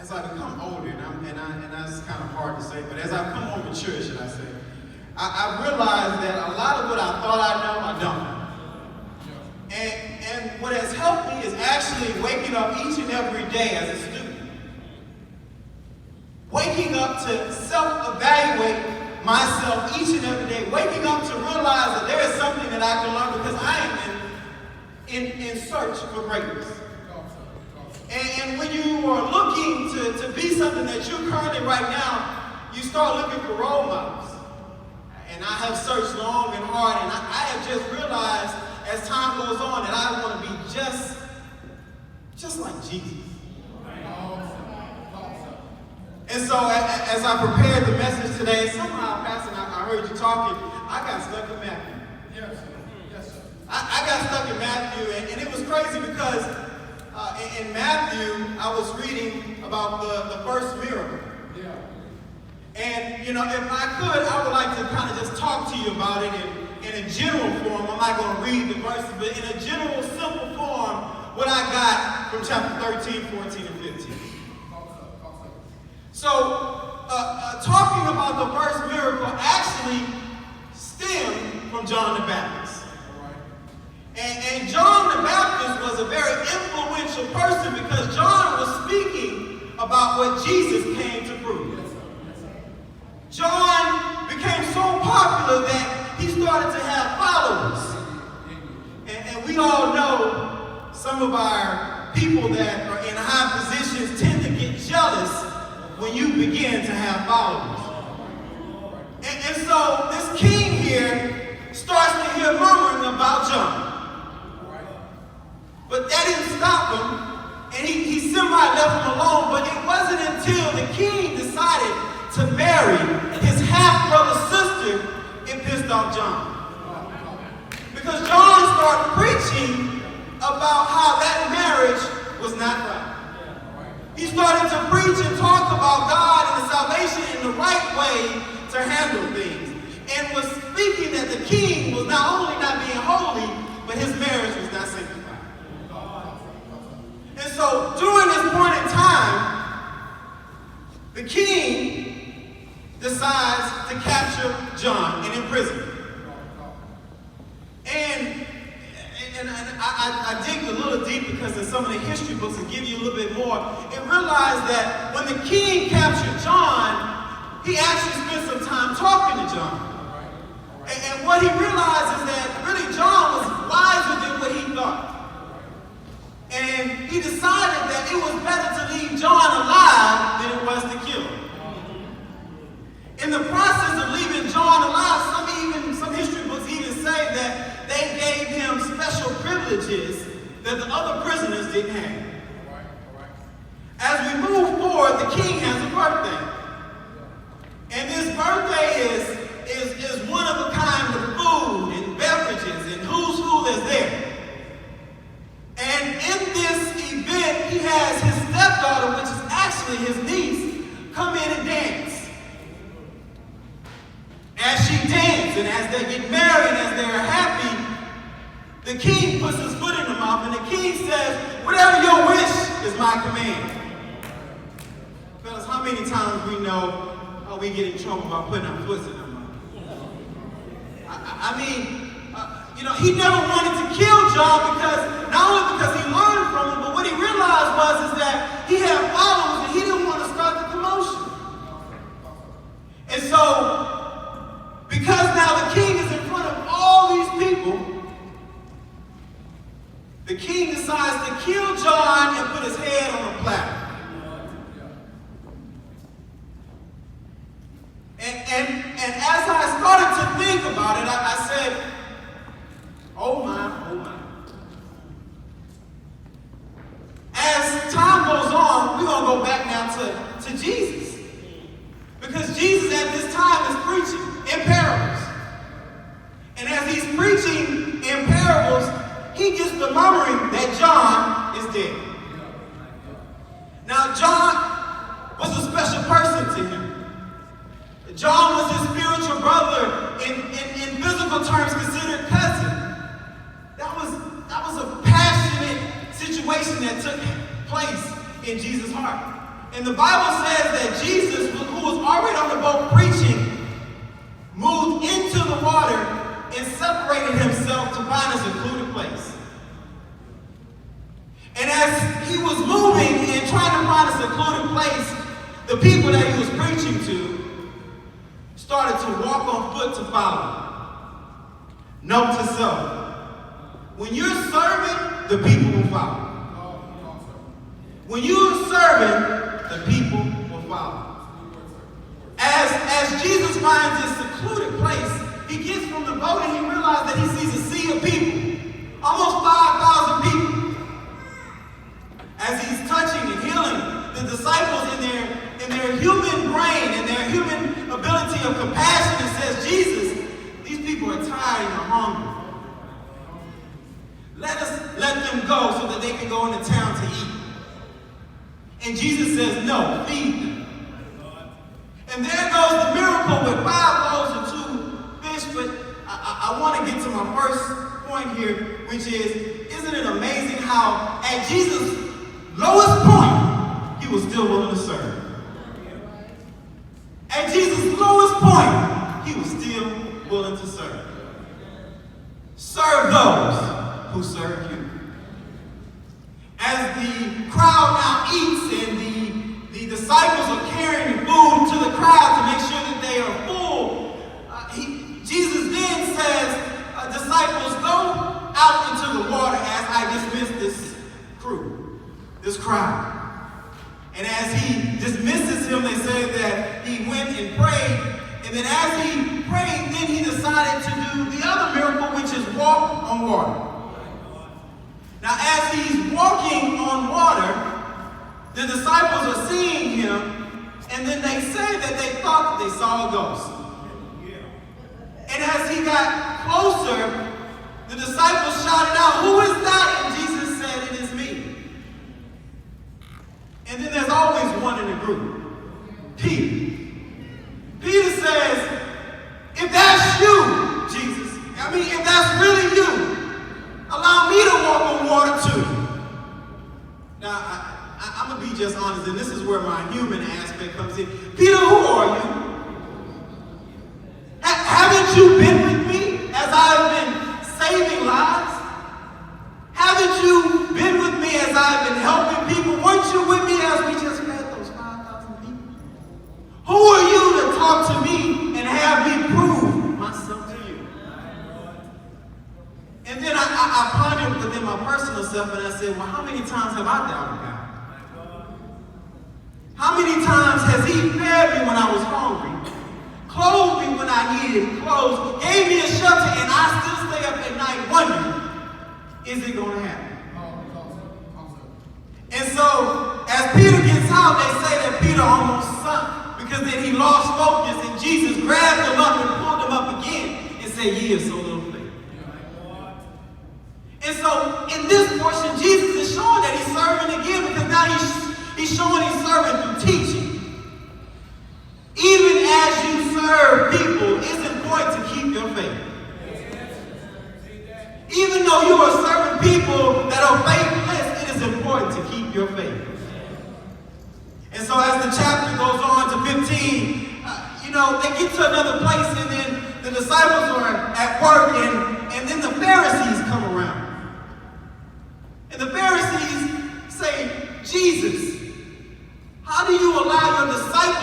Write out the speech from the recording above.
as I become older, and that's kind of hard to say, but as I become more mature, should I say, I realized that a lot of what I thought I know, I don't. And what has helped me is actually waking up each and every day as a student. Waking up to self-evaluate myself each and every day. Waking up to realize that there is something that I can learn because I am in search for greatness. And when you are looking to be something that you're currently right now, you start looking for role models. And I have searched long and hard, and I have just realized as time goes on that I want to be just like Jesus. And so as I prepared the message today, somehow, Pastor, I heard you talking, I got stuck in Matthew. Yes, sir. Yes, sir. I got stuck in Matthew, and it was crazy because in Matthew, I was reading about the first miracle. Yeah. And, if I could, I would like to kind of just talk to you about it in a general form. I'm not going to read the verses, but in a general, simple form, what I got from chapter 13, 14, and 15. So, talking about the first miracle actually stemmed from John the Baptist. And John the Baptist was a very influential person because John was speaking about what Jesus came to prove. John became so popular that he started to have followers. And we all know some of our people that are in high positions tend to get jealous when you begin to have followers. And so this king here starts to hear murmuring about John. But that didn't stop him, and he semi-left him alone, but it wasn't until the king decided to marry his half-brother's sister, it pissed off John. Because John started preaching about how that marriage was not right. He started to preach and talk about God and the salvation in the right way to handle things. And was speaking that the king was not only not being holy, but his marriage was not sanctified. And so during this point in time, the king decides to capture John and imprison him. And I dig a little deep because in some of the history books that give you a little bit more, and realized that when the king captured John, he actually spent some time talking to John. And what he realized is that really John was wiser than what he thought. And he decided that it was better to leave John alive than it was to kill him. In the process of leaving John alive, some history books even say that they gave him special privileges that the other prisoners didn't have. As we move forward, the king has a birthday. And this birthday is one of a kind of food and beverages and who's who that's there. And in this event, he has his stepdaughter, which is actually his niece, come in and dance. As she dances and as they get married, as they're happy, the king puts his foot in her mouth and the king says, "Whatever your wish is my command." Fellas, how many times we know how we get in trouble by putting our foot in our mouth? He never wanted to kill John not only because he learned from him, but what he realized is that he had followers and he didn't want to start the commotion. And so, because now the king is in front of all these people, the king decides to kill John and put his head on a platter. And as I started to think about it, I said, oh my. As time goes on, we're going to go back now to Jesus. Because Jesus at this time is preaching in parables. And as he's preaching in parables, he gets the murmuring that John is dead. Now, John was a special person to him. John was his spiritual brother, in physical terms considered cousin. That was a passionate situation that took place in Jesus' heart. And the Bible says that Jesus, who was already on the boat preaching, moved into the water and separated himself to find a secluded place. And as he was moving and trying to find a secluded place, the people that he was preaching to started to walk on foot to follow him. Note to self, when you're serving, the people will follow. When you're serving, the people will follow. As Jesus finds this secluded place, he gets from the boat and he realizes that he sees a sea of people, almost 5,000 people. As he's touching and healing the disciples in their human brain and their human ability of compassion, and says, Jesus, these people are tired and are hungry. Let them go so that they can go into town to eat. And Jesus says, no, feed them. And there goes the miracle with 5 loaves and 2 fish. But I want to get to my first point here, which is, isn't it amazing how at Jesus' lowest point, he was still willing to serve. At Jesus' lowest point, he was still willing to serve. Serve those who serve you. As the crowd now eats and the disciples are carrying food to the crowd to make sure that they are full, Jesus then says, disciples, go out into the water as I dismiss this crew, this crowd. And as he dismisses him, they say that he went and prayed. And then as he prayed, then he decided to do the other miracle, which is walk on water. Now, as he's walking on water, the disciples are seeing him, and then they say that they thought that they saw a ghost. And as he got closer, the disciples shouted out, "Who is that?" And Jesus said, "It is me." And then there's always one in the group, Peter. Peter says, "If that's you, Jesus, if that's really you, allow me to walk on water too." Now, I'm going to be just honest, and this is where my human aspect comes in. Peter, who are you? Haven't you been with me as I've been saving lives? Haven't you been with me as I've been helping people? Weren't you with me as we just fed those 5,000 people? Who are you to talk to me and have me prove myself to you? And then I pondered within my personal self, and I said, well, how many times have I doubted God? How many times has he fed me when I was hungry, clothed me when I needed clothes, gave me a shelter, and I still stay up at night wondering, is it going to happen? And so, as Peter gets out, they say that Peter almost sunk, because then he lost focus, and Jesus grabbed him up and pulled him up again and said, "Ye of so little faith." And so, in this portion, Jesus is showing that he's serving again, because now he's showing he's serving through teaching. Even as you serve people, it's important to keep your faith. Even though you are serving people that are faithless, it is important to keep your faith. And so as the chapter goes on to 15, they get to another place, and then the disciples are at work, and then the Pharisees come around. And the Pharisees say, "Jesus, how do you allow your disciples